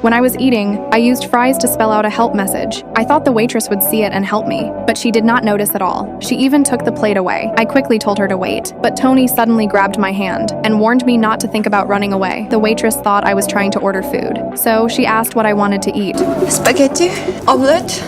When I was eating, I used fries to spell out a help message. I thought the waitress would see it and help me, but she did not notice at all. She even took the plate away. I quickly told her to wait, but Tony suddenly grabbed my hand and warned me not to think about running away. The waitress thought I was trying to order food, so she asked what I wanted to eat. Spaghetti, omelette,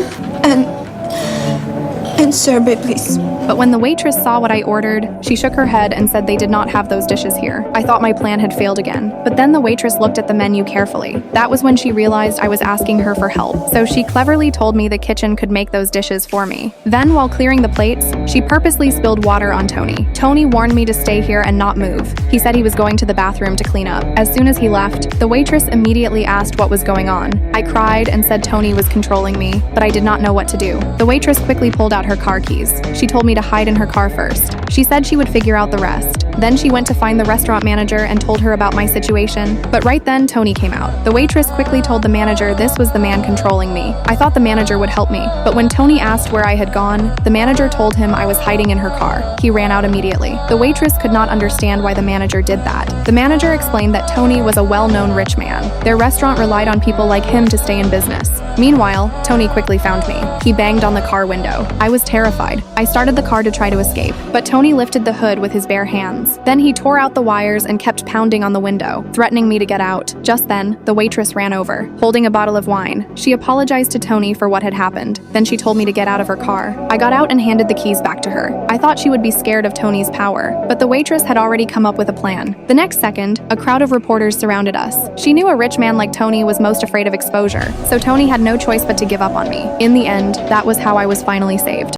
and sorbet, please. But when the waitress saw what I ordered, she shook her head and said they did not have those dishes here. I thought my plan had failed again. But then the waitress looked at the menu carefully. That was when she realized I was asking her for help. So she cleverly told me the kitchen could make those dishes for me. Then, while clearing the plates, she purposely spilled water on Tony. Tony warned me to stay here and not move. He said he was going to the bathroom to clean up. As soon as he left, the waitress immediately asked what was going on. I cried and said Tony was controlling me, but I did not know what to do. The waitress quickly pulled out her car keys. She told me to hide in her car first. She said she would figure out the rest. Then she went to find the restaurant manager and told her about my situation. But right then, Tony came out. The waitress quickly told the manager this was the man controlling me. I thought the manager would help me. But when Tony asked where I had gone, the manager told him I was hiding in her car. He ran out immediately. The waitress could not understand why the manager did that. The manager explained that Tony was a well-known rich man. Their restaurant relied on people like him to stay in business. Meanwhile, Tony quickly found me. He banged on the car window. I was terrified. I started the car to try to escape, but Tony lifted the hood with his bare hands. Then he tore out the wires and kept pounding on the window, threatening me to get out. Just then, the waitress ran over, holding a bottle of wine. She apologized to Tony for what had happened. Then she told me to get out of her car. I got out and handed the keys back to her. I thought she would be scared of Tony's power, but the waitress had already come up with a plan. The next second, a crowd of reporters surrounded us. She knew a rich man like Tony was most afraid of exposure, so Tony had no choice but to give up on me. In the end, that was how I was finally saved.